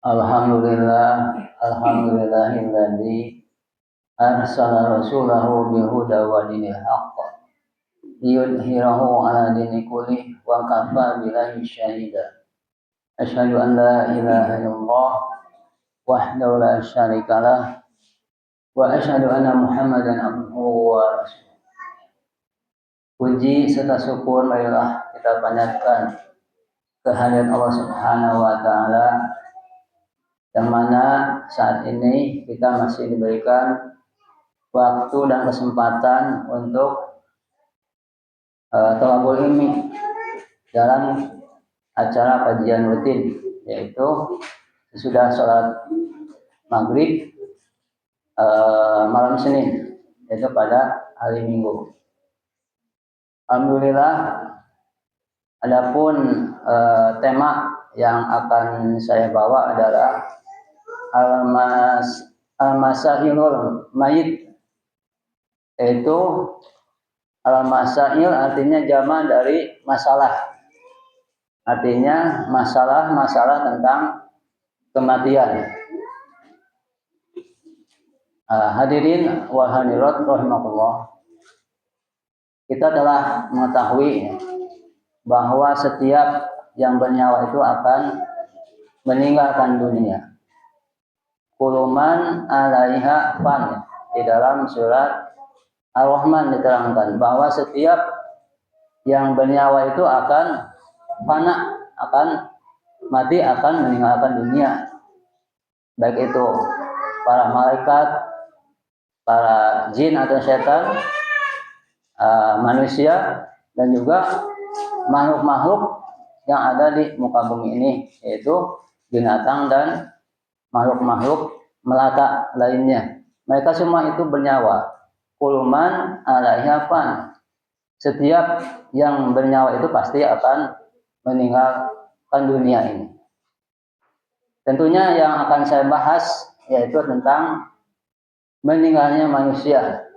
Alhamdulillahilladzi arsala rasulahu bil huda wa dinil haqq liyudhhirahu ala dini kulli wa kafa billahi syahida. Asyhadu an la ilaha illallah wahdahu la syarikalah wa asyhadu anna Muhammadan abduhu wa rasuluh. Puji serta syukur marilah kita panjatkan kehadirat Allah Subhanahu wa taala, yang mana saat ini kita masih diberikan waktu dan kesempatan untuk thalabul ilmi dalam acara kajian rutin, yaitu sesudah sholat maghrib malam Senin, yaitu pada hari Minggu. Alhamdulillah, adapun tema yang akan saya bawa adalah al-masailul mayit, yaitu al-masail artinya jama dari masalah, artinya masalah-masalah tentang kematian. Hadirin wal hadirat rahimakumullah, kita telah mengetahui bahwa setiap yang bernyawa itu akan meninggalkan dunia. Kuluman alaiha fan, di dalam surat Ar-Rahman diterangkan bahwa setiap yang bernyawa itu akan fana, akan mati, akan meninggalkan dunia. Baik itu para malaikat, para jin atau setan, manusia, dan juga makhluk-makhluk yang ada di muka bumi ini, yaitu binatang dan makhluk-makhluk melata lainnya. Mereka semua itu bernyawa. Kuluman alaiha fan, setiap yang bernyawa itu pasti akan meninggalkan dunia ini. Tentunya yang akan saya bahas yaitu tentang meninggalnya manusia,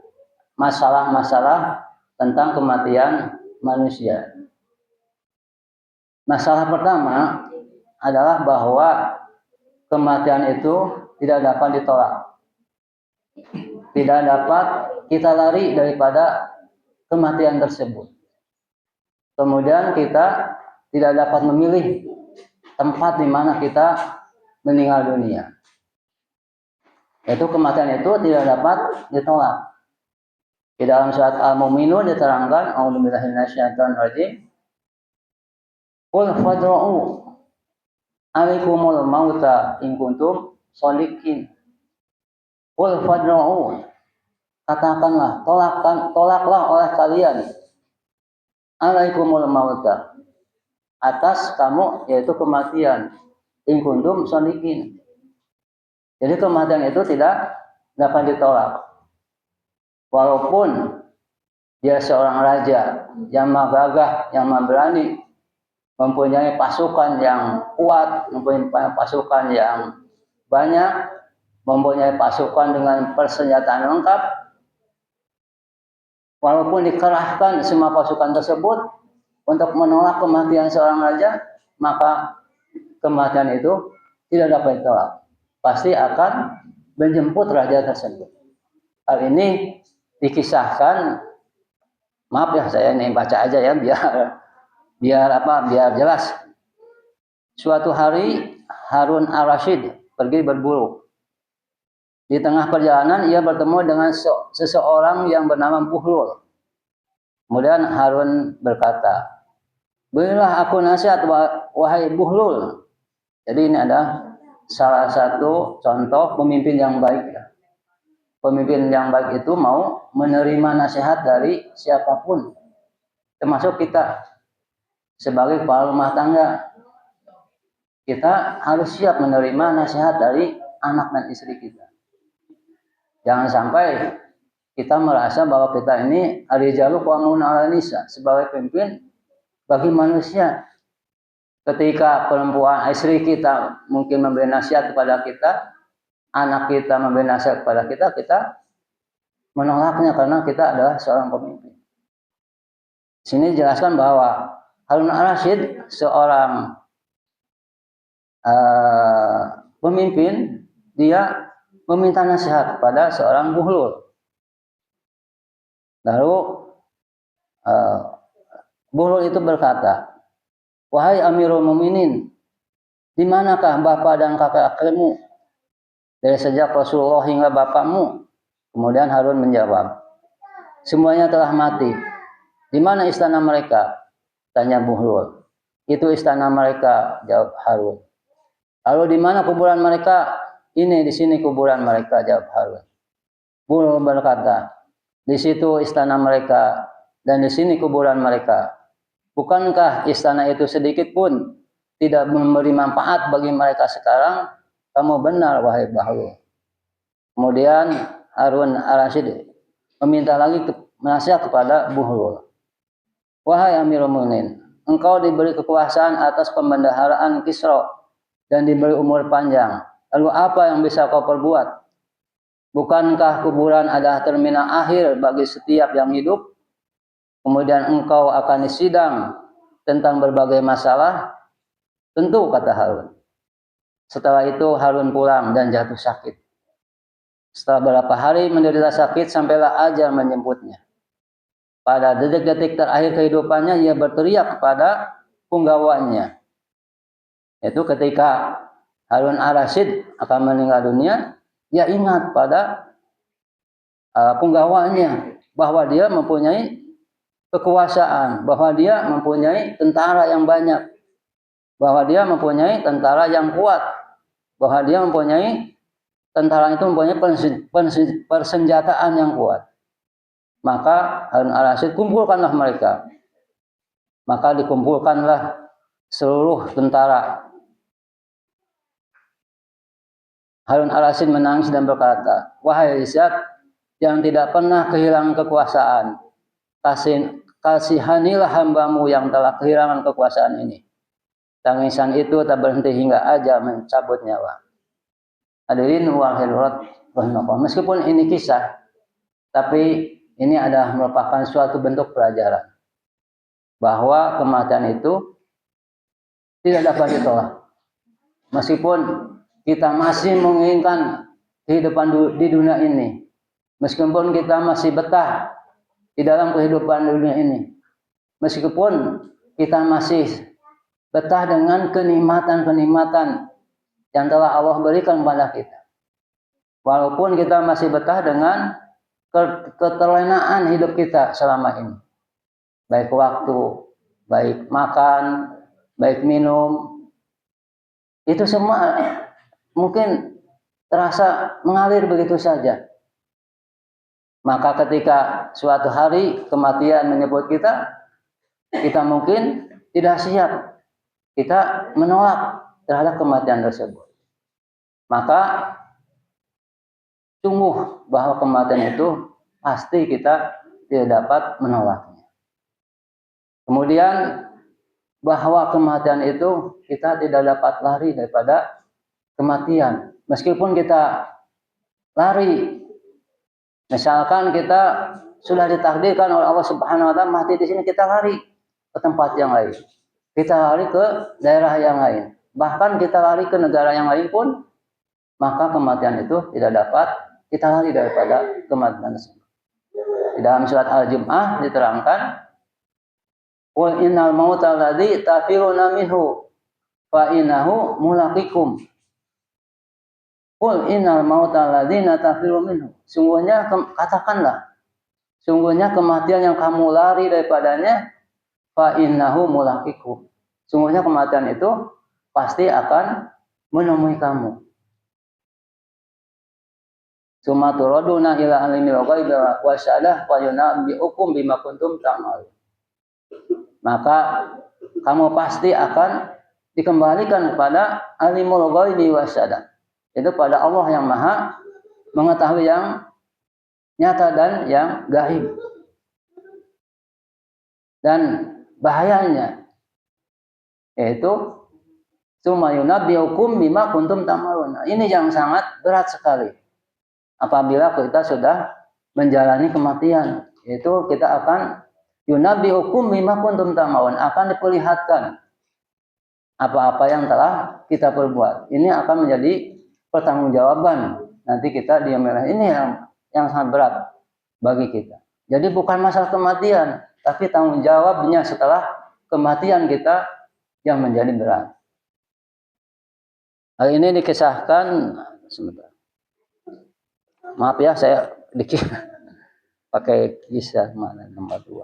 masalah-masalah tentang kematian manusia. Masalah pertama adalah bahwa kematian itu tidak dapat ditolak. Tidak dapat kita lari daripada kematian tersebut. Kemudian kita tidak dapat memilih tempat di mana kita meninggal dunia. Yaitu kematian itu tidak dapat ditolak. Di dalam surat Al-Mu'minun diterangkan, a'udzubillahi minasyaitonir rajim, qul fadra'u alaikumul mauta in kuntum sholikin. Qul fadra'u, katakanlah, tolaklah oleh kalian, alaikumul mauta, atas kamu, yaitu kematian, in kuntum sholikin. Jadi kematian itu tidak dapat ditolak. Walaupun dia seorang raja yang gagah, yang berani, mempunyai pasukan yang kuat, mempunyai pasukan yang banyak, mempunyai pasukan dengan persenjataan lengkap, walaupun dikerahkan semua pasukan tersebut untuk menolak kematian seorang raja, maka kematian itu tidak dapat ditolak. Pasti akan menjemput raja tersebut. Hal ini dikisahkan, maaf ya, saya ini baca aja ya biar jelas. Suatu hari Harun Ar-Rasyid pergi berburu. Di tengah perjalanan ia bertemu dengan seseorang yang bernama Buhlul. Kemudian Harun berkata, "Berilah aku nasihat wahai Buhlul." Jadi ini ada salah satu contoh pemimpin yang baik ya. Pemimpin yang baik itu mau menerima nasihat dari siapapun, termasuk kita sebagai kepala rumah tangga. Kita harus siap menerima nasihat dari anak dan istri kita. Jangan sampai kita merasa bahwa kita ini ar-rijalu qawwamun 'alan nisa, sebagai pemimpin bagi manusia. Ketika perempuan, istri kita mungkin memberi nasihat kepada kita, anak kita memberi nasihat kepada kita, kita menolaknya karena kita adalah seorang pemimpin. Di sini jelaskan bahwa Harun Ar-Rasyid seorang pemimpin, dia meminta nasihat kepada seorang buhlul. Lalu buhlul itu berkata, "Wahai Amirul Mukminin, di manakah bapak dan kakek-kakekmu dari sejak Rasulullah hingga bapakmu?" Kemudian Harun menjawab, "Semuanya telah mati." "Di mana istana mereka?" tanya Buhlul. "Itu istana mereka," jawab Harun. "Lalu di mana kuburan mereka?" "Ini di sini kuburan mereka," jawab Harun. Buhlul berkata, "Di situ istana mereka dan di sini kuburan mereka. Bukankah istana itu sedikit pun tidak memberi manfaat bagi mereka sekarang? Kamu benar, wahai Buhlul." Kemudian Harun al-Rasyid meminta lagi nasihat kepada Buhlul. "Wahai Amirul Mukminin, engkau diberi kekuasaan atas pembendaharaan Kisra dan diberi umur panjang. Lalu apa yang bisa kau perbuat? Bukankah kuburan adalah terminal akhir bagi setiap yang hidup? Kemudian engkau akan disidang tentang berbagai masalah?" "Tentu," kata Harun. Setelah itu Harun pulang dan jatuh sakit. Setelah beberapa hari menderita sakit, sampailah ajal menjemputnya. Pada detik-detik terakhir kehidupannya, ia berteriak kepada punggawanya. Itu ketika Harun al-Rasyid akan meninggal dunia, dia ingat pada punggawanya bahwa dia mempunyai kekuasaan, bahwa dia mempunyai tentara yang banyak, bahwa dia mempunyai tentara yang kuat, bahwa dia mempunyai tentara itu mempunyai persenjataan yang kuat. Maka Harun al-Rasyid, kumpulkanlah mereka. Maka dikumpulkanlah seluruh tentara. Harun al-Rasyid menangis dan berkata, "Wahai Zat yang tidak pernah kehilangan kekuasaan, kasihanilah hambamu yang telah kehilangan kekuasaan ini." Tangisan itu tak berhenti hingga ajal mencabut nyawa. Hadirin wal hadirat rahimakumullah. Meskipun ini kisah, tapi ini adalah merupakan suatu bentuk pelajaran bahwa kematian itu tidak dapat ditolak. Meskipun kita masih menginginkan kehidupan di dunia ini, meskipun kita masih betah di dalam kehidupan dunia ini, meskipun kita masih betah dengan kenikmatan-kenikmatan yang telah Allah berikan kepada kita, walaupun kita masih betah dengan keterlenaan hidup kita selama ini, baik waktu, baik makan, baik minum, itu semua mungkin terasa mengalir begitu saja. Maka ketika suatu hari kematian menyebut kita, kita mungkin tidak siap, kita menolak terhadap kematian tersebut. Maka sungguh bahwa kematian itu pasti kita tidak dapat menolaknya. Kemudian bahwa kematian itu kita tidak dapat lari daripada kematian. Meskipun kita lari, misalkan kita sudah ditakdirkan oleh Allah Subhanahu wa taala mati di sini, kita lari ke tempat yang lain. Kita lari ke daerah yang lain. Bahkan kita lari ke negara yang lain pun, maka kematian itu tidak dapat kita lari daripada kematian tersebut. Di dalam surat Al-Jum'ah diterangkan, "Qul innal mauta alladzi tafiruna minhu fa innahu mulaqikum." Qul innal mauta alladzina tafiruna minhu. Sungguhnya katakanlah, sungguhnya kematian yang kamu lari daripadanya, fa innahu mulaqikum. Sungguhnya kematian itu pasti akan menemui kamu. Summa turaduna ila alimil ghaibi wa syahadah fa yunabbi'ukum bima kuntum ta'malun. Maka kamu pasti akan dikembalikan kepada alimul ghaibi wa syahadah. Itu pada Allah yang Maha mengetahui yang nyata dan yang gaib. Dan bahayanya yaitu summa yunabbi'ukum bima kuntum ta'malun. Ini yang sangat berat sekali. Apabila kita sudah menjalani kematian, itu kita akan yunabbi'ukum bima kuntum ta'malun, akan diperlihatkan apa-apa yang telah kita perbuat. Ini akan menjadi pertanggungjawaban. Nanti kita ini yang sangat berat bagi kita. Jadi bukan masalah kematian, tapi tanggung jawabnya setelah kematian kita yang menjadi berat. Hal ini dikisahkan sebentar. Maaf ya, saya dikit pakai kisah mana nomor 2.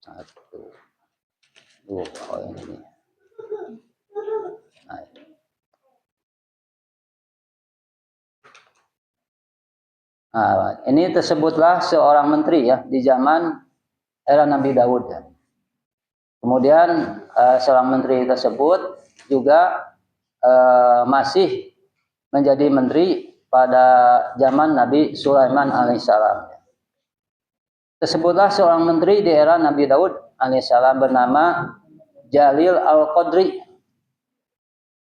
Satu, dua, ini. Nah, ini tersebutlah seorang menteri ya di zaman era Nabi Daud ya. Kemudian seorang menteri tersebut juga masih menjadi menteri pada zaman Nabi Sulaiman alaihissalam. Tersebutlah seorang menteri di era Nabi Daud alaihissalam bernama Jalil al-Qadri.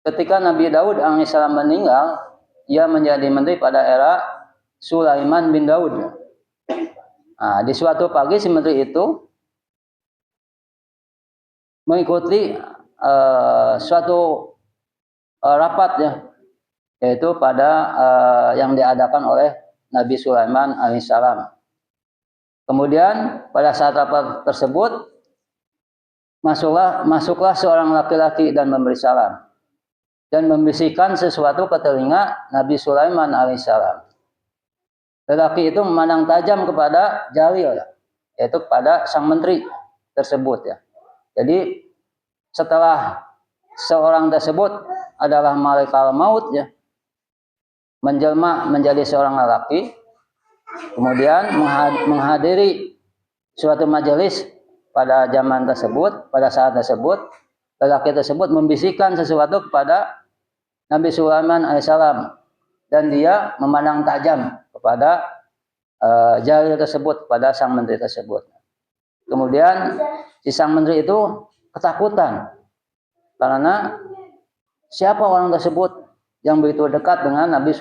Ketika Nabi Daud alaihissalam meninggal, ia menjadi menteri pada era Sulaiman bin Daud. Nah, di suatu pagi si menteri itu mengikuti suatu rapat ya, yaitu pada yang diadakan oleh Nabi Sulaiman alaihissalam. Kemudian pada saat rapat tersebut masuklah seorang laki-laki dan memberi salam dan membisikkan sesuatu ke telinga Nabi Sulaiman alaihissalam. Lelaki itu memandang tajam kepada Jalil, yaitu kepada sang menteri tersebut ya. Jadi setelah seorang tersebut adalah malaikat maut ya, menjelma menjadi seorang lelaki, kemudian menghadiri suatu majelis pada zaman tersebut, pada saat tersebut, lelaki tersebut membisikkan sesuatu kepada Nabi Sulaiman alaihissalam dan dia memandang tajam kepada Jalil tersebut, kepada sang menteri tersebut. Kemudian si sang menteri itu ketakutan karena siapa orang tersebut yang begitu dekat dengan Nabi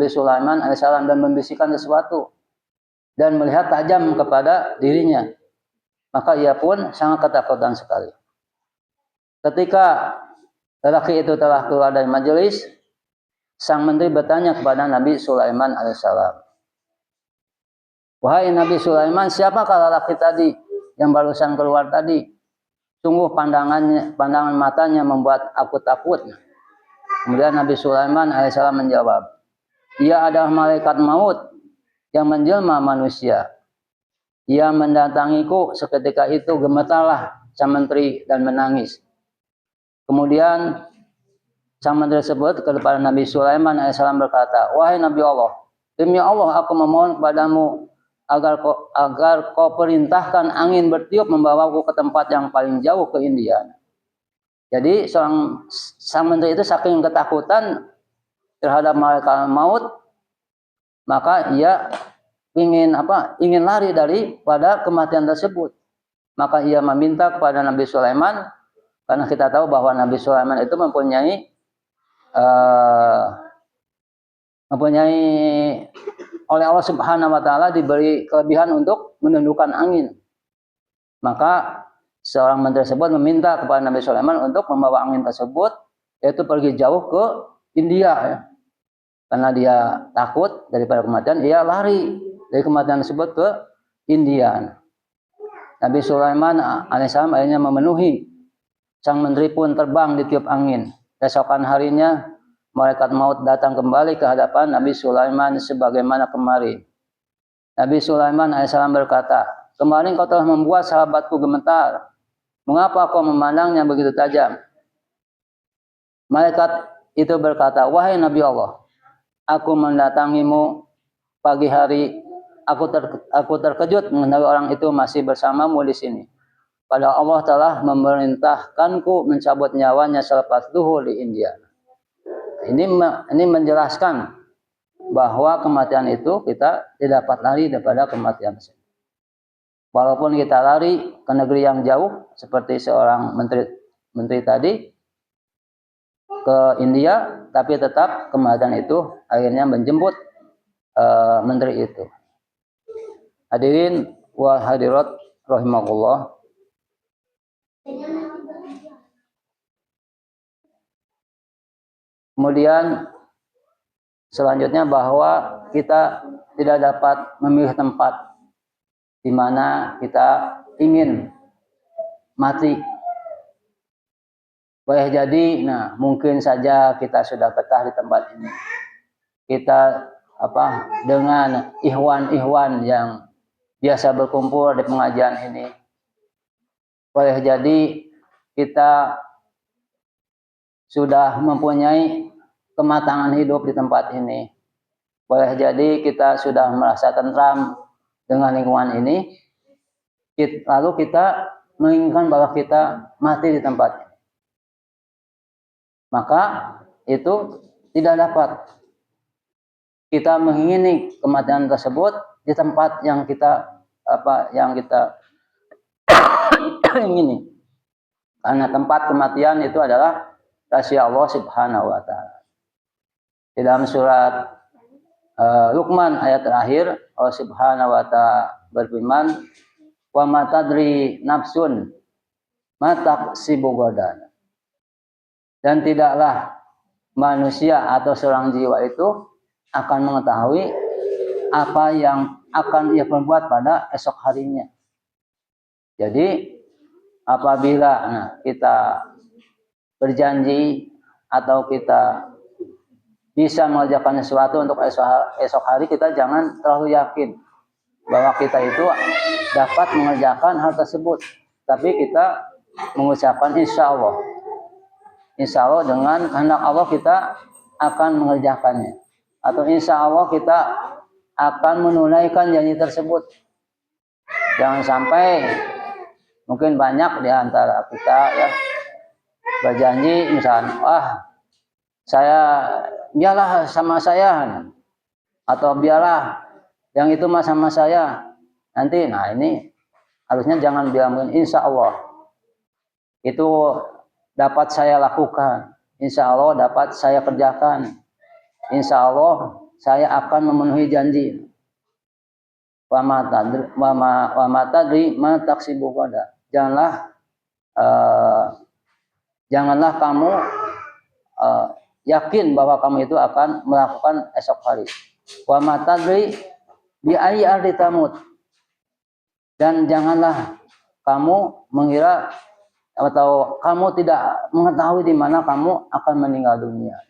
Sulaiman alaihissalam dan membisikkan sesuatu dan melihat tajam kepada dirinya. Maka ia pun sangat ketakutan sekali. Ketika lelaki itu telah keluar dari majelis, sang menteri bertanya kepada Nabi Sulaiman alaihissalam, "Wahai Nabi Sulaiman, siapakah lelaki tadi yang barusan keluar tadi? Sungguh pandangan matanya membuat aku takut." Kemudian Nabi Sulaiman alaihissalam menjawab, "Ia adalah malaikat maut yang menjelma manusia. Ia mendatangiku, seketika itu gemetarlah sang menteri dan menangis." Kemudian sang menteri tersebut kepada Nabi Sulaiman alaihissalam berkata, "Wahai Nabi Allah, demi Allah aku memohon kepadamu agar kau perintahkan angin bertiup membawaku ke tempat yang paling jauh ke India." Jadi sang menteri itu saking ketakutan terhadap malaikat maut, maka ia ingin lari daripada kematian tersebut. Maka ia meminta kepada Nabi Sulaiman, karena kita tahu bahwa Nabi Sulaiman itu mempunyai oleh Allah Subhanahu wa taala diberi kelebihan untuk menundukkan angin. Maka seorang menteri tersebut meminta kepada Nabi Sulaiman untuk membawa angin tersebut, yaitu pergi jauh ke India ya. Karena dia takut daripada kematian, ia lari dari kematian tersebut ke India. Nabi Sulaiman alaihissalam akhirnya memenuhi. Sang menteri pun terbang ditiup angin. Keesokan harinya malaikat maut datang kembali ke hadapan Nabi Sulaiman sebagaimana kemarin. Nabi Sulaiman alaihissalam berkata, "Kemarin kau telah membuat sahabatku gemetar. Mengapa kau memandangnya begitu tajam?" Malaikat itu berkata, "Wahai Nabi Allah, aku mendatangimu pagi hari. Aku terkejut mengetahui orang itu masih bersamamu di sini. Padahal Allah telah memerintahkanku mencabut nyawanya selepas zuhur di India." Ini menjelaskan bahwa kematian itu kita tidak dapat lari daripada kematian. Walaupun kita lari ke negeri yang jauh seperti seorang menteri tadi ke India, tapi tetap kematian itu akhirnya menjemput menteri itu. Hadirin wa hadirat rahimakumullah. Kemudian selanjutnya bahwa kita tidak dapat memilih tempat di mana kita ingin mati. Boleh jadi, mungkin saja kita sudah betah di tempat ini. Kita dengan ikhwan-ikhwan yang biasa berkumpul di pengajian ini. Boleh jadi kita sudah mempunyai kematangan hidup di tempat ini. Boleh jadi kita sudah merasa tentram dengan lingkungan ini. Lalu kita menginginkan bahwa kita mati di tempat ini. Maka itu tidak dapat kita mengingini kematian tersebut di tempat yang kita ingini. Karena tempat kematian itu adalah rahasia Allah Subhanahu wa taala. Di dalam surat Luqman ayat terakhir, Allah Subhanahu wa taala berfirman, "Wa ma tadri nafsun ma taksibu ghadan." Dan tidaklah manusia atau seorang jiwa itu akan mengetahui apa yang akan ia perbuat pada esok harinya. Jadi apabila kita berjanji atau kita bisa mengerjakan sesuatu untuk esok hari, kita jangan terlalu yakin bahwa kita itu dapat mengerjakan hal tersebut. Tapi kita mengucapkan insya Allah. Insya Allah dengan kehendak Allah kita akan mengerjakannya. Atau insya Allah kita akan menunaikan janji tersebut. Jangan sampai mungkin banyak di antara kita ya berjanji misalnya, biarlah sama saya, atau biarlah yang itu sama saya nanti. Ini harusnya jangan bilang insya Allah itu dapat saya lakukan, insya Allah dapat saya kerjakan, insya Allah saya akan memenuhi janji. Wa ma tadri ma taksibu ghadan. Janganlah kamu yakin bahwa kamu itu akan melakukan esok hari. Wa ma tadri bi ayyi ardi tamut. Dan janganlah kamu mengira atau kamu tidak mengetahui di mana kamu akan meninggal dunia.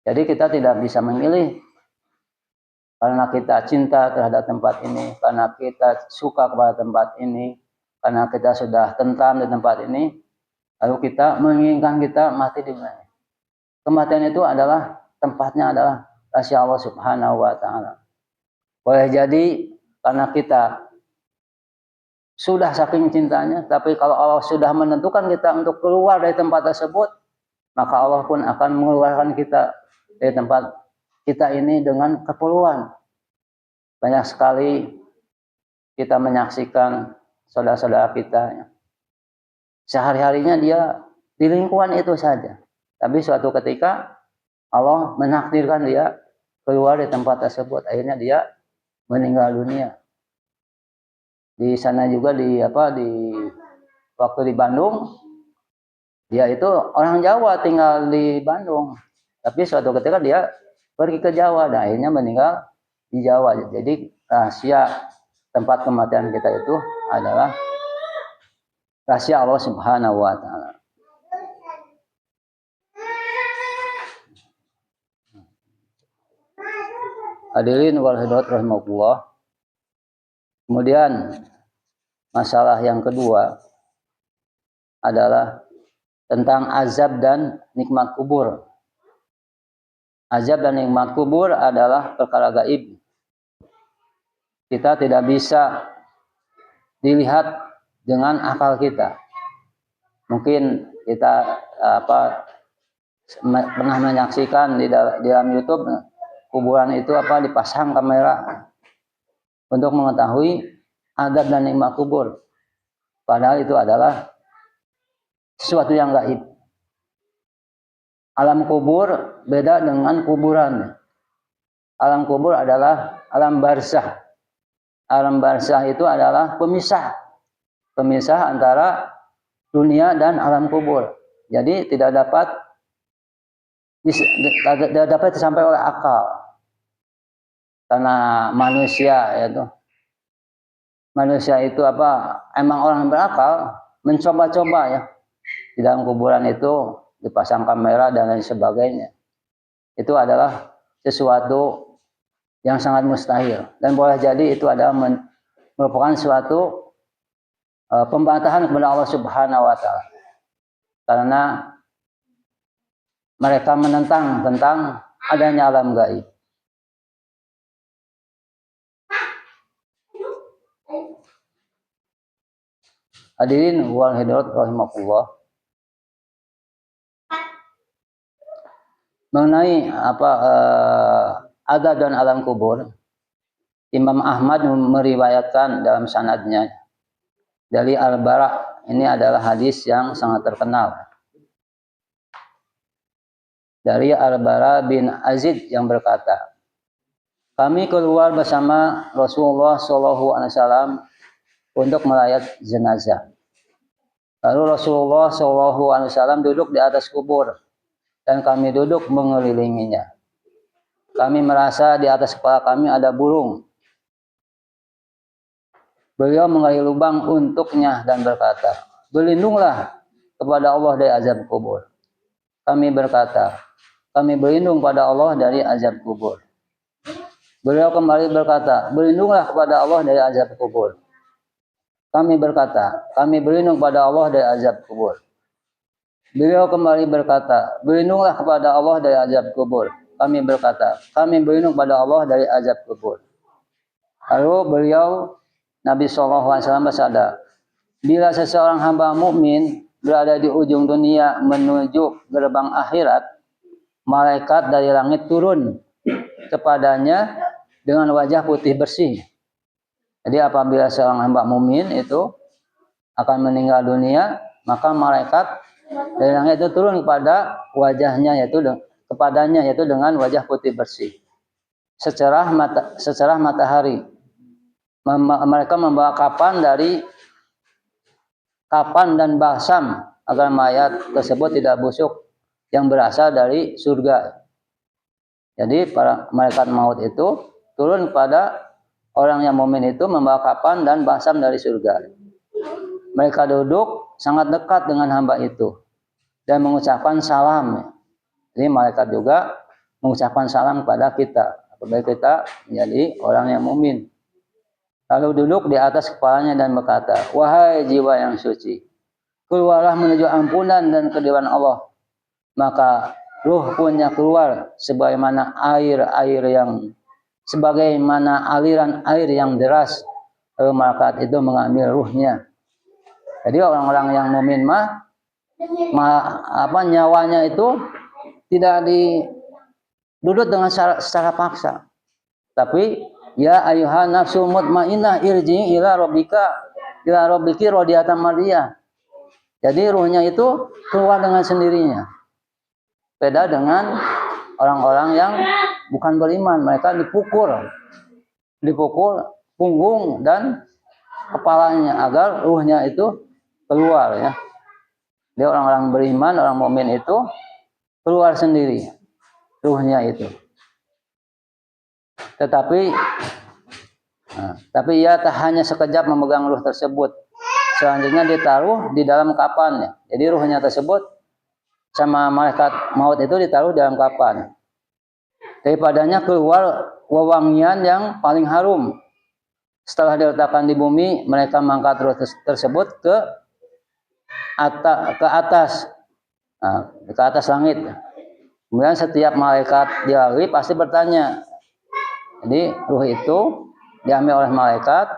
Jadi kita tidak bisa memilih karena kita cinta terhadap tempat ini, karena kita suka kepada tempat ini, karena kita sudah tentram di tempat ini, lalu kita menginginkan kita mati di mana. Kematian itu adalah tempatnya adalah rahasia Allah Subhanahu wa taala. Boleh jadi karena kita sudah saking cintanya, tapi kalau Allah sudah menentukan kita untuk keluar dari tempat tersebut, maka Allah pun akan mengeluarkan kita dari tempat kita ini dengan keperluan. Banyak sekali kita menyaksikan saudara-saudara kita, sehari-harinya dia di lingkungan itu saja, tapi suatu ketika Allah menakdirkan dia keluar dari tempat tersebut, akhirnya dia meninggal dunia. Di sana juga waktu di Bandung, dia itu orang Jawa tinggal di Bandung, tapi suatu ketika dia pergi ke Jawa dan akhirnya meninggal di Jawa. Jadi rahasia tempat kematian kita itu adalah rahasia Allah Subhanahu wa taala. Hadirin wal hadirat rahimakumullah. Kemudian masalah yang kedua adalah tentang azab dan nikmat kubur. Azab dan nikmat kubur adalah perkara gaib. Kita tidak bisa dilihat dengan akal kita. Mungkin kita pernah menyaksikan di dalam YouTube kuburan itu dipasang kamera untuk mengetahui azab dan nikmat kubur. Padahal itu adalah sesuatu yang gaib. Alam kubur beda dengan kuburan. Alam kubur adalah alam barzah. Alam barzah itu adalah pemisah antara dunia dan alam kubur. Jadi tidak dapat dapat disampaikan oleh akal. Karena manusia itu apa? Emang orang yang berakal mencoba-coba ya. Di dalam kuburan itu dipasang kamera dan lain sebagainya. Itu adalah sesuatu yang sangat mustahil dan boleh jadi itu adalah merupakan suatu pembantahan kepada Allah Subhanahu wa taala. Karena mereka menentang tentang adanya alam gaib. Hadirin wal hadirat rahimakumullah. Mengenai azab dan alam kubur, Imam Ahmad meriwayatkan dalam sanadnya dari Al-Bara. Ini adalah hadis yang sangat terkenal. Dari Al-Bara bin Azid yang berkata, kami keluar bersama Rasulullah SAW untuk melayat jenazah. Lalu Rasulullah SAW duduk di atas kubur dan kami duduk mengelilinginya. Kami merasa di atas kepala kami ada burung. Beliau menggali lubang untuknya dan berkata, berlindunglah kepada Allah dari azab kubur. Kami berkata, kami berlindung pada Allah dari azab kubur. Beliau kembali berkata, berlindunglah kepada Allah dari azab kubur. Kami berkata, kami berlindung pada Allah dari azab kubur. Beliau kembali berkata, berlindunglah kepada Allah dari azab kubur. Kami berkata, kami berlindung pada Allah dari azab kubur. Lalu beliau, Nabi SAW bersabda, bila seseorang hamba mukmin berada di ujung dunia menuju gerbang akhirat, malaikat dari langit turun kepadanya dengan wajah putih bersih. Jadi apabila seorang hamba mukmin itu akan meninggal dunia, maka malaikat dari langit itu turun kepada wajahnya yaitu dengan wajah putih bersih. Secerah matahari. Mereka membawa kapan dan balsam agar mayat tersebut tidak busuk yang berasal dari surga. Jadi para malaikat maut itu turun kepada orang yang mukmin itu membawa kapan dan balsam dari surga. Mereka duduk sangat dekat dengan hamba itu dan mengucapkan salam. Jadi malaikat juga mengucapkan salam kepada kita apabila kita menjadi orang yang mukmin. Lalu duduk di atas kepalanya dan berkata, wahai jiwa yang suci, keluarlah menuju ampunan dan kediaman Allah. Maka ruh punya keluar sebagaimana aliran air yang deras. Lalu malaikat itu mengambil ruhnya. Jadi orang-orang yang mukmin nyawanya itu tidak didudut dengan secara paksa. Tapi ya ayuhan nafsul mutmainnah irji'i ila rabbiki radiyatan mardiyah. Jadi ruhnya itu keluar dengan sendirinya. Beda dengan orang-orang yang bukan beriman, mereka dipukul punggung dan kepalanya agar ruhnya itu keluar ya. Jadi orang-orang beriman, orang mukmin itu keluar sendiri ruhnya itu. Tetapi ia tak hanya sekejap memegang ruh tersebut. Selanjutnya ditaruh di dalam kapannya. Jadi ruhnya tersebut sama malaikat maut itu ditaruh dalam kapan. Daripadanya keluar wewangian yang paling harum. Setelah diletakkan di bumi, mereka mengangkat ruh tersebut ke atas langit. Kemudian setiap malaikat dilalui pasti bertanya. Jadi ruh itu diambil oleh malaikat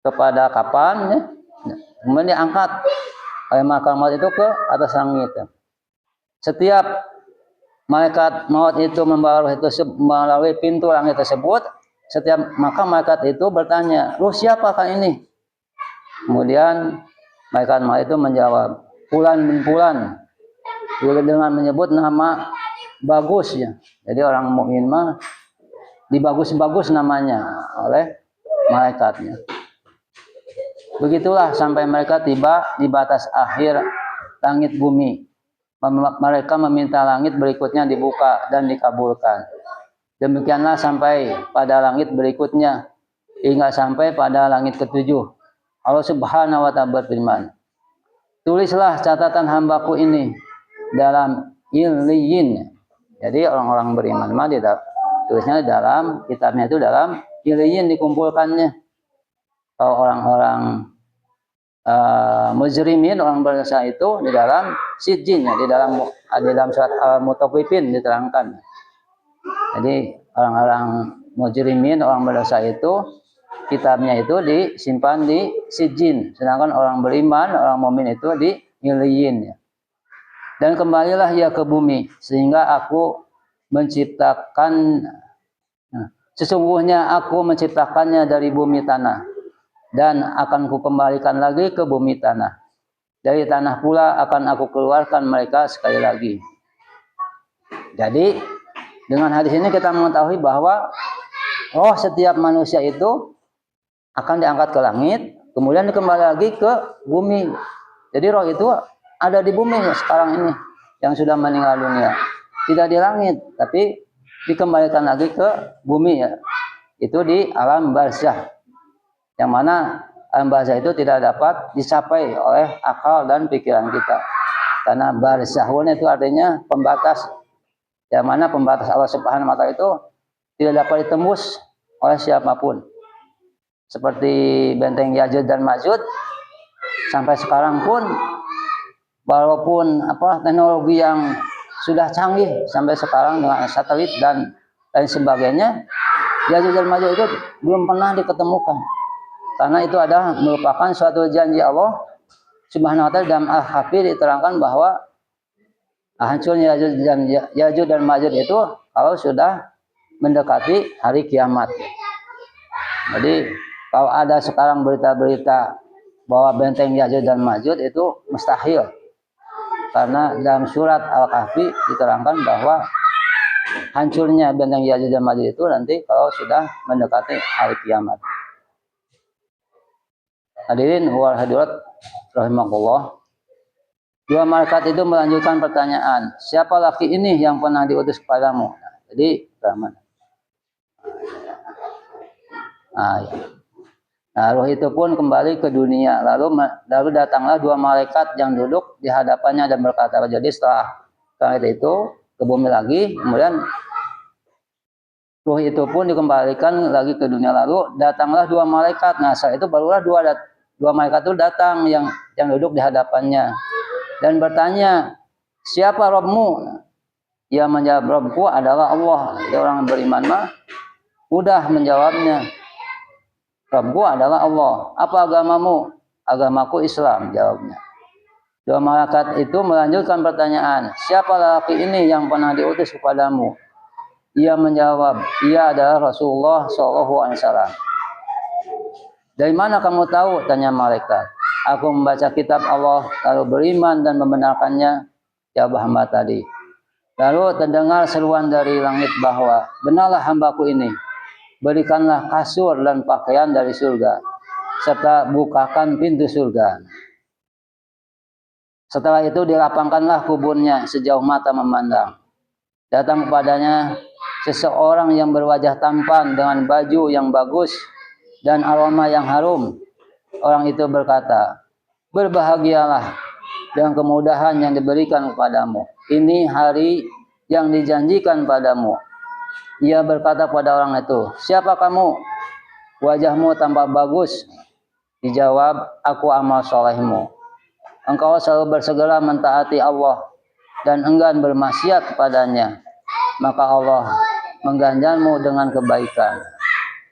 kepada kapan ya. Kemudian diangkat oleh malaikat maut itu ke atas langit. Setiap malaikat maut itu membawa ruh itu melalui pintu langit tersebut, maka malaikat itu bertanya, ruh siapakah ini? Kemudian malaikat maut itu menjawab, Fulan bin Fulan, dengan menyebut nama bagus ya. Jadi orang mukmin mah dibagus-bagus namanya oleh malaikatnya. Begitulah sampai mereka tiba di batas akhir langit bumi. mereka meminta langit berikutnya dibuka dan dikabulkan. Demikianlah sampai pada langit berikutnya hingga sampai pada langit ketujuh. Allah Subhanahu wa Ta'ala berfirman, tulislah catatan hambaku ini dalam Illiyin. Jadi orang-orang beriman mah tulisnya dalam kitabnya itu dalam Illiyin dikumpulkannya. Kalau orang-orang mujrimin, orang berdosa itu di dalam Sijjin, ya, di dalam surat Al-Mutaffifin diterangkan. Jadi orang-orang mujrimin, orang berdosa itu kitabnya itu disimpan di Sijjin, sedangkan orang beriman, orang mukmin itu di Illiyin. Ya. Dan kembalilah ia ke bumi sehingga aku menciptakan, sesungguhnya aku menciptakannya dari bumi tanah dan akan kukembalikan lagi ke bumi tanah. Dari tanah pula akan aku keluarkan mereka sekali lagi. Jadi dengan hadis ini kita mengetahui bahwa roh setiap manusia itu akan diangkat ke langit, kemudian dikembali lagi ke bumi. Jadi roh itu ada di bumi sekarang ini yang sudah meninggal dunia. Tidak di langit, tapi dikembalikan lagi ke bumi, ya. Itu di alam barzah. Yang mana alam barzah itu tidak dapat dicapai oleh akal dan pikiran kita. Karena barzahun itu artinya pembatas. Yang mana pembatas Allah Subhanahu wa Ta'ala itu tidak dapat ditembus oleh siapapun. Seperti benteng Ya'juj dan Ma'juj, sampai sekarang pun walaupun teknologi yang sudah canggih sampai sekarang dengan satelit dan lain sebagainya, Ya'juj dan Ma'juj itu belum pernah diketemukan. Karena itu adalah merupakan suatu janji Allah Subhanahu wa Ta'ala. Dalam Al-Kahfi diterangkan bahwa hancurnya Ya'juj dan Ma'juj itu kalau sudah mendekati hari kiamat. Jadi kalau ada sekarang berita-berita bahwa benteng Ya'juj dan Ma'juj itu mustahil. Karena dalam surat Al-Kahfi diterangkan bahwa hancurnya benteng Ya'juj dan Ma'juj itu nanti kalau sudah mendekati hari kiamat. Hadirin wal hadirat rahimakumullah. Dua malaikat itu melanjutkan pertanyaan, siapa laki ini yang pernah diutus kepadamu? Jadi Rahman. Roh itu pun kembali ke dunia. Lalu datanglah dua malaikat yang duduk di hadapannya dan berkata. Jadi setelah itu ke bumi lagi, kemudian roh itu pun dikembalikan lagi ke dunia. Lalu datanglah dua malaikat. Nah setelah itu barulah dua malaikat itu datang yang duduk di hadapannya dan bertanya, siapa Rabbmu? Ia menjawab, Rabbku adalah Allah. Jadi orang beriman mah mudah menjawabnya. Rabbku adalah Allah. Apa agamamu? Agamaku Islam, jawabnya. Dua malaikat itu melanjutkan pertanyaan, siapa lelaki ini yang pernah diutus kepadamu? Ia menjawab, ia adalah Rasulullah SAW. Dari mana kamu tahu? Tanya malaikat. Aku membaca kitab Allah lalu beriman dan membenarkannya, jawab hamba tadi. Lalu terdengar seruan dari langit bahwa benarlah hambaku ini, berikanlah kasur dan pakaian dari surga, serta bukakan pintu surga. Setelah itu dilapangkanlah kuburnya sejauh mata memandang. Datang kepadanya seseorang yang berwajah tampan dengan baju yang bagus dan aroma yang harum. Orang itu berkata, berbahagialah dengan kemudahan yang diberikan kepadamu. Ini hari yang dijanjikan padamu. Ia berkata pada orang itu, siapa kamu? Wajahmu tampak bagus. Dijawab, aku amal solehmu. Engkau selalu bersegera mentaati Allah dan enggan bermaksiat kepadanya. Maka Allah mengganjarmu dengan kebaikan.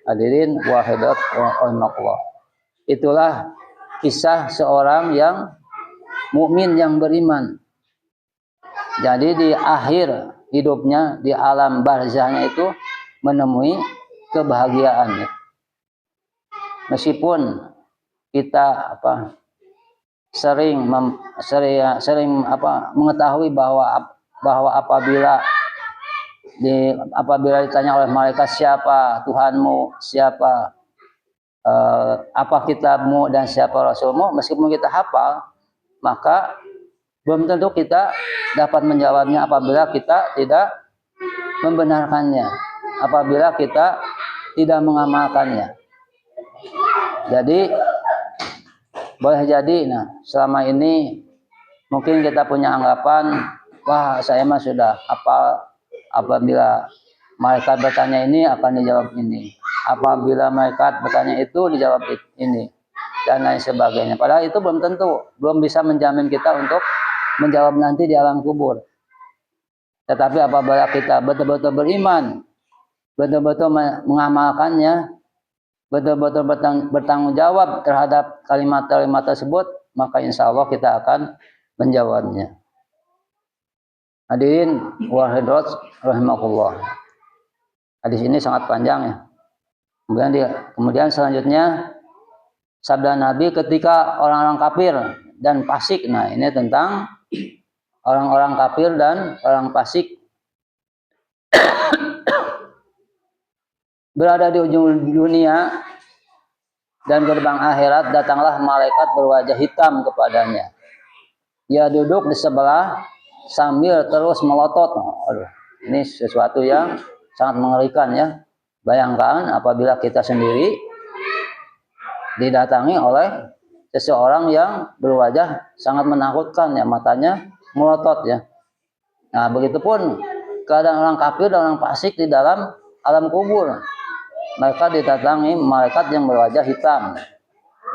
Hadirin wahidat rahimakumullah. Itulah kisah seorang yang mukmin yang beriman. Jadi di akhir hidupnya di alam barzahnya itu menemui kebahagiaan. Meskipun kita sering mengetahui bahwa apabila ditanya oleh malaikat siapa Tuhanmu, siapa apa kitabmu dan siapa rasulmu, meskipun kita hafal, maka belum tentu kita dapat menjawabnya apabila kita tidak membenarkannya, apabila kita tidak mengamalkannya. Jadi boleh jadi, selama ini mungkin kita punya anggapan, wah saya mah sudah apabila malaikat bertanya ini akan dijawab ini, apabila malaikat bertanya itu dijawab ini, dan lain sebagainya. Padahal itu belum tentu, belum bisa menjamin kita untuk menjawab nanti di alam kubur. Tetapi apabila kita betul-betul beriman, betul-betul mengamalkannya, betul-betul bertanggung jawab terhadap kalimat-kalimat tersebut, maka insya Allah kita akan menjawabnya. Hadirin wahidrat rahimakumullah. Hadis ini sangat panjang ya. Kemudian selanjutnya sabda Nabi ketika orang-orang kafir dan fasik. Nah, ini tentang orang-orang kafir dan orang fasik berada di ujung dunia dan gerbang akhirat, datanglah malaikat berwajah hitam kepadanya. Ia duduk di sebelah sambil terus melotot. Aduh, ini sesuatu yang sangat mengerikan ya. Bayangkan apabila kita sendiri didatangi oleh seseorang yang berwajah sangat menakutkan ya, matanya melotot ya. Nah, begitupun keadaan orang kafir dan orang fasik di dalam alam kubur. Mereka didatangi malaikat yang berwajah hitam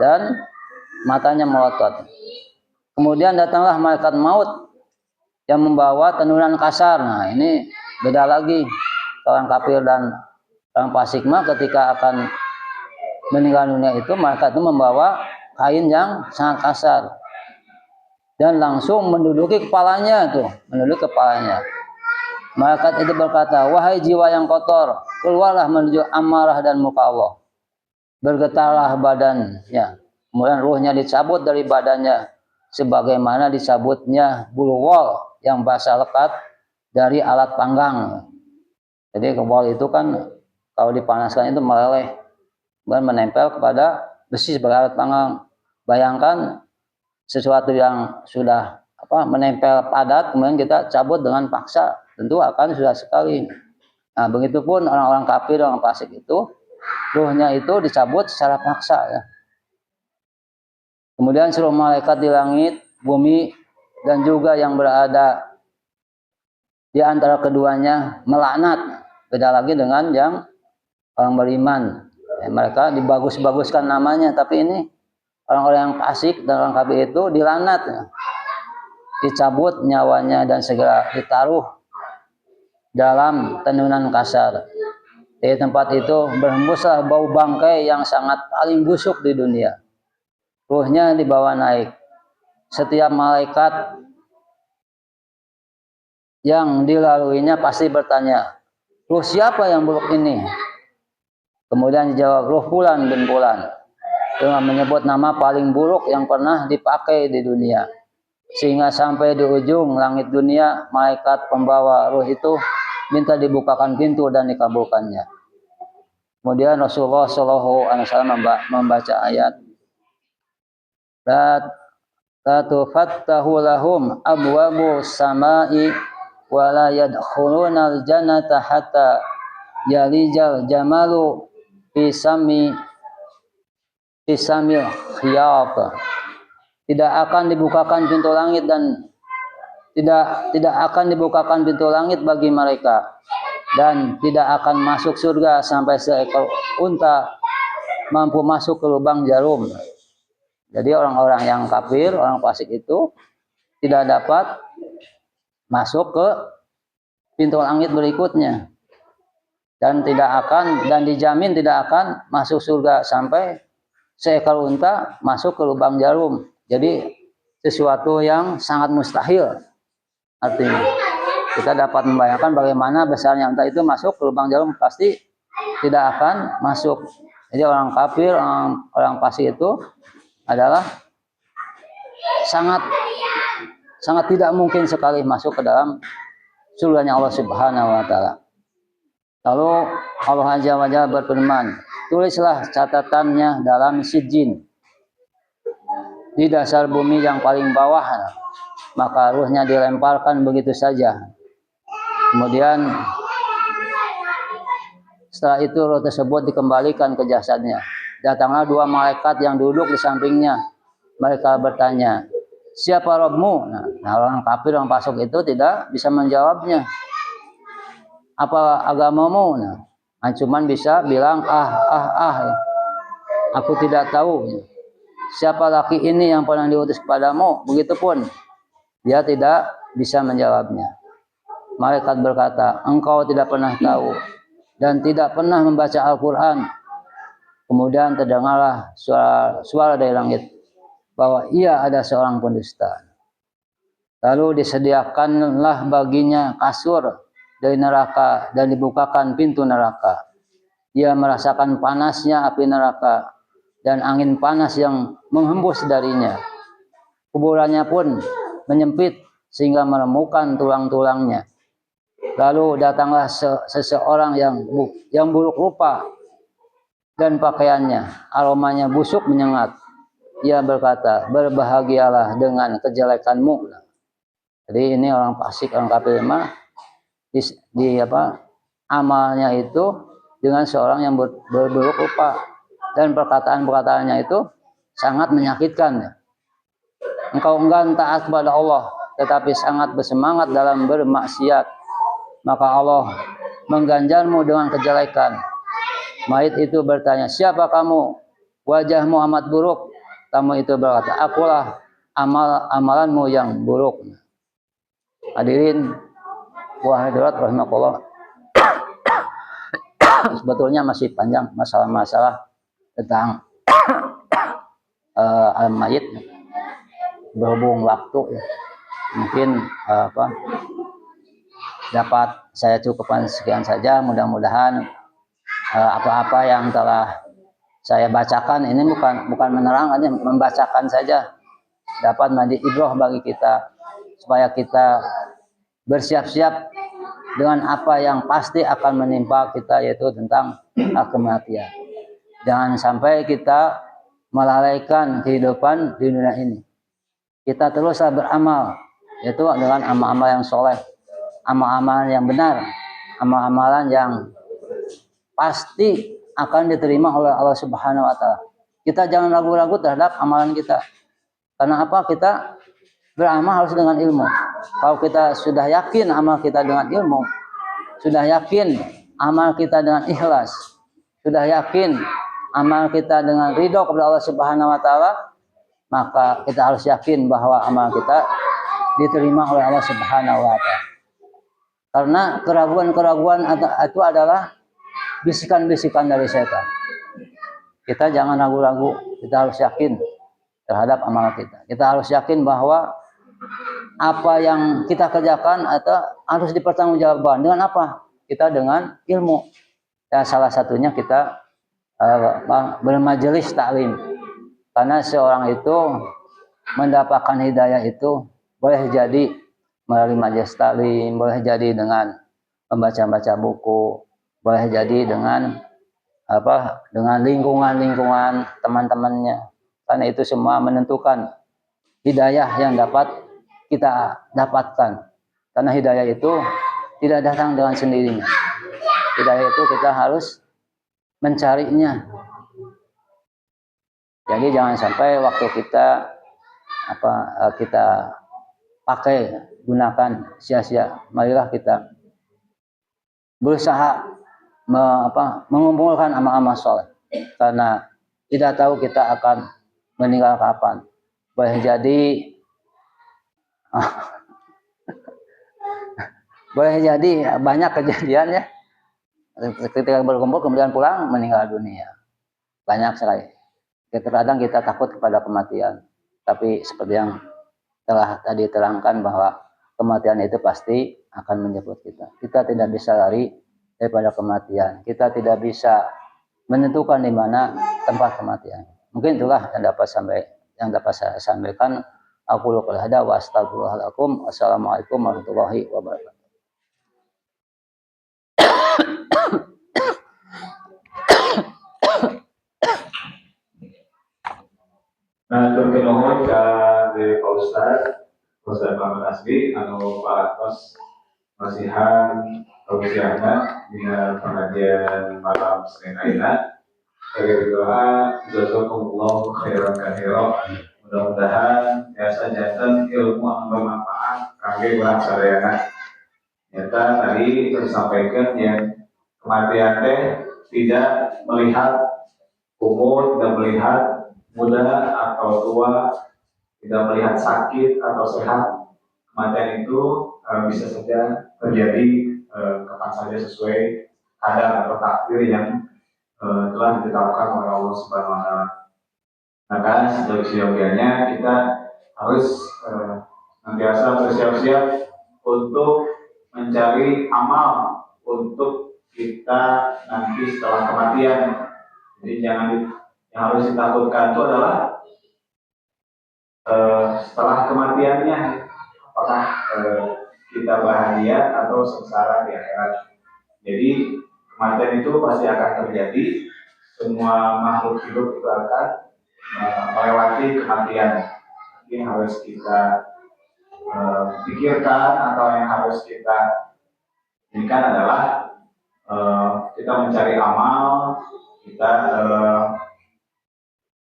dan matanya melotot. Kemudian datanglah malaikat maut yang membawa tenunan kasar. Nah, ini beda lagi. Orang kafir dan orang fasik mah ketika akan meninggal dunia itu, malaikat itu membawa kain yang sangat kasar dan langsung menduduki kepalanya tuh, menduduki kepalanya. Malaikat itu berkata, wahai jiwa yang kotor, keluarlah menuju amarah dan muka Allah. Bergetarlah badannya, kemudian ruhnya dicabut dari badannya, sebagaimana dicabutnya bulu wol yang basah lekat dari alat panggang. Jadi wol itu kan kalau dipanaskan itu meleleh dan menempel kepada besi sebagai alat panggang. Bayangkan sesuatu yang sudah menempel padat, kemudian kita cabut dengan paksa, tentu akan susah sekali. Nah, begitupun orang-orang kafir, orang fasik itu, ruhnya itu dicabut secara paksa ya. Kemudian seluruh malaikat di langit, bumi, dan juga yang berada di antara keduanya melaknat. Beda lagi dengan yang orang beriman. Ya, mereka dibagus-baguskan namanya, tapi ini orang-orang yang fasik dan orang kafir itu dilaknat ya. Dicabut nyawanya dan segera ditaruh dalam tenunan kasar. Di tempat itu berhembuslah bau bangkai yang sangat paling busuk di dunia. Ruhnya dibawa naik. Setiap malaikat yang dilaluinya pasti bertanya, ruh siapa yang buruk ini? Kemudian dijawab, ruh Fulan bin Fulan, dengan menyebut nama paling buruk yang pernah dipakai di dunia. Sehingga sampai di ujung langit dunia, malaikat pembawa ruh itu minta dibukakan pintu dan dikabulkannya. Kemudian Rasulullah SAW membaca ayat, la tufattahu lahum abwabu samai wa la yadkhulunal jannata hatta yalijal jamalu fi samil khiyaf. Tidak akan dibukakan pintu langit dan tidak akan dibukakan pintu langit bagi mereka, dan tidak akan masuk surga sampai seekor unta mampu masuk ke lubang jarum. Jadi orang-orang yang kafir, orang fasik itu tidak dapat masuk ke pintu langit berikutnya, dan dijamin tidak akan masuk surga sampai seekor unta masuk ke lubang jarum. Jadi sesuatu yang sangat mustahil. Artinya kita dapat membayangkan bagaimana besarnya unta itu masuk ke lubang jarum, pasti tidak akan masuk. Jadi orang kafir, orang fasik itu adalah sangat tidak mungkin sekali masuk ke dalam surganya Allah Subhanahu wa taala. Lalu Allah Azza wa Jalla berfirman, tulislah catatannya dalam sijin, di dasar bumi yang paling bawah. maka ruhnya dilemparkan begitu saja. Kemudian setelah itu roh tersebut dikembalikan ke jasadnya. Datanglah dua malaikat yang duduk di sampingnya. Mereka bertanya, siapa Rabbmu? Nah, orang kafir, orang fasik itu tidak bisa menjawabnya. Apa agamamu? Nah, cuman bisa bilang ya. Aku tidak tahu. Siapa laki ini yang pernah diutus kepadamu? Begitupun dia tidak bisa menjawabnya. Malaikat berkata, engkau tidak pernah tahu dan tidak pernah membaca Al-Quran. Kemudian terdengarlah suara dari langit bahwa ia ada seorang pendusta. Lalu disediakanlah baginya kasur dari neraka dan dibukakan pintu neraka. Ia merasakan panasnya api neraka dan angin panas yang menghembus darinya. Kuburannya pun menyempit sehingga menemukan tulang-tulangnya. Lalu datanglah seseorang yang buruk rupa dan pakaiannya, aromanya busuk menyengat. Ia berkata, berbahagialah dengan kejelekanmu. Jadi ini orang fasik, orang kafir mah amalnya itu dengan seorang yang buruk rupa dan perkataan-perkataannya itu sangat menyakitkan. Engkau enggan taat kepada Allah, tetapi sangat bersemangat dalam bermaksiat, maka Allah mengganjarmu dengan kejelekan. Mayit itu bertanya, siapa kamu? Wajahmu amat buruk. Kamu itu berkata, akulah amalanmu yang buruk. Hadirin wa hadirat rahimakumullah. Sebetulnya masih panjang masalah-masalah tentang mayit, berhubung waktu ya. Mungkin dapat saya cukupkan sekian saja. Mudah-mudahan apa-apa yang telah saya bacakan ini bukan menerangkan, membacakan saja dapat menjadi ibrah bagi kita supaya kita bersiap-siap dengan apa yang pasti akan menimpa kita, yaitu tentang kematian. Jangan sampai kita melalaikan kehidupan di dunia ini. Kita teruslah beramal, yaitu dengan amal-amal yang soleh, amal-amalan yang benar, amal-amalan yang pasti akan diterima oleh Allah Subhanahu wa Ta'ala. Kita jangan ragu-ragu terhadap amalan kita. Karena apa? Kita beramal harus dengan ilmu. Kalau kita sudah yakin amal kita dengan ilmu, sudah yakin amal kita dengan ikhlas, sudah yakin amal kita dengan ridho kepada Allah Subhanahu wa Ta'ala, maka kita harus yakin bahwa amal kita diterima oleh Allah Subhanahu wa Ta'ala. Karena keraguan-keraguan itu adalah bisikan-bisikan dari setan. Kita jangan ragu-ragu, kita harus yakin terhadap amal kita. Kita harus yakin bahwa apa yang kita kerjakan atau harus dipertanggungjawabkan. Dengan apa? Kita dengan ilmu. Ya, salah satunya kita bermajelis taklim. Karena seorang itu mendapatkan hidayah itu boleh jadi melalui majelis taklim, boleh jadi dengan membaca-baca buku, boleh jadi dengan dengan lingkungan teman-temannya. Karena itu semua menentukan hidayah yang dapat kita dapatkan. Karena hidayah itu tidak datang dengan sendirinya. Hidayah itu kita harus mencarinya. Jadi jangan sampai waktu kita kita pakai, gunakan sia-sia. Marilah kita berusaha mengumpulkan amal-amal soleh, karena tidak tahu kita akan meninggal kapan. Boleh jadi boleh jadi banyak kejadian ya, ketika berkumpul kemudian pulang meninggal dunia, banyak sekali. Terkadang kita takut kepada kematian, tapi seperti yang telah tadi terangkan bahwa kematian itu pasti akan menjemput kita. Kita tidak bisa lari daripada kematian. Kita tidak bisa menentukan di mana tempat kematian. Mungkin itulah yang dapat saya sampaikan. Aku lupa hada wa astagfirullahaladzim. Wassalamualaikum warahmatullahi wabarakatuh. Nah, turun mohon ke Pak Ustaz Ustaz Muhammad Asli anu parantos masihan tausiahna dina pengajian malam Senin ayeuna. Sebagai doa, jazakumullah khairan katsiran. Mudah-mudahan biasa janten ilmu anu bermanfaat kangge urang sadayana. Nyata tadi disampaikan yang kematian teh tidak melihat umur, tidak melihat muda atau tua, tidak melihat sakit atau sehat. Kematian itu bisa saja terjadi kapan saja sesuai kadar atau takdir yang telah ditetapkan oleh Allah Subhanahu wa taala. Maka seyogianya kita harus senantiasa bersiap-siap untuk mencari amal untuk kita nanti setelah kematian. Jadi jangan yang harus ditakutkan itu adalah setelah kematiannya, apakah kita bahagia atau sengsara di akhirat. Jadi kematian itu pasti akan terjadi. Semua makhluk hidup itu akan melewati kematian. Ini harus kita pikirkan atau yang harus kita inginkan adalah kita mencari amal, kita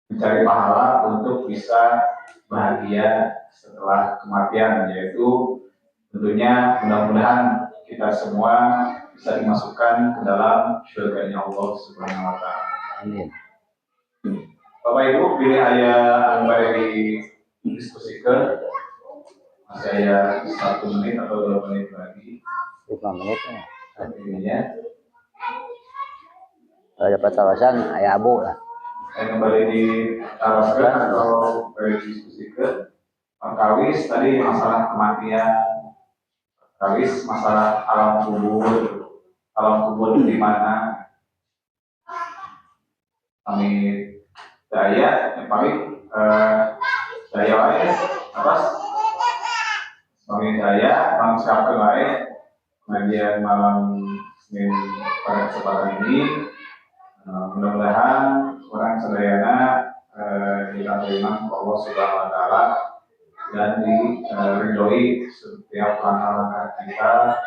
mencari pahala untuk bisa bahagia setelah kematian, yaitu tentunya mudah-mudahan kita semua bisa dimasukkan ke dalam surganya Allah Subhanahu wa taala. Amin. Bapak Ibu, pilih ayah anu didiskusikan. Masih ada 1 menit atau 2 menit lagi. 5 menit ya. Kalau dapat kawasan ayah abu lah. Saya kembali ditawarkan atau berdiskusikan. Pak Kawis tadi masalah kematian, Kawis masalah alam kubur di mana kami daya yang paling daya lain atas kami daya bangsa lain kemudian malam Senin pada kesempatan ini mudah-mudahan orang sadayana diterima Allah Subhanahu wa taala dan diridhoi setiap langkah-langkah kita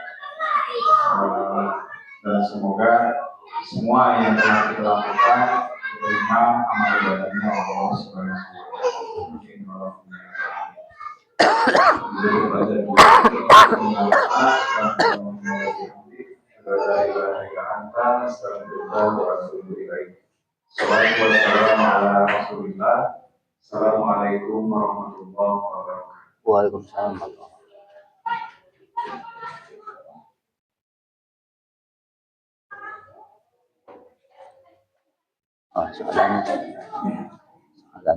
dan semoga semua yang telah kita lakukan diterima amal ibadahnya Allah Subhanahu wa taala. Assalamualaikum warahmatullahi wabarakatuh. Waalaikumsalam. Soalan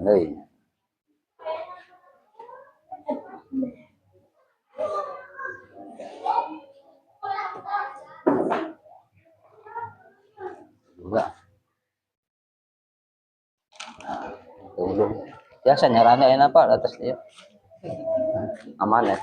deui. Juga. Tunggu. Biasa nyarana enak Pak atas dia. Aman ya.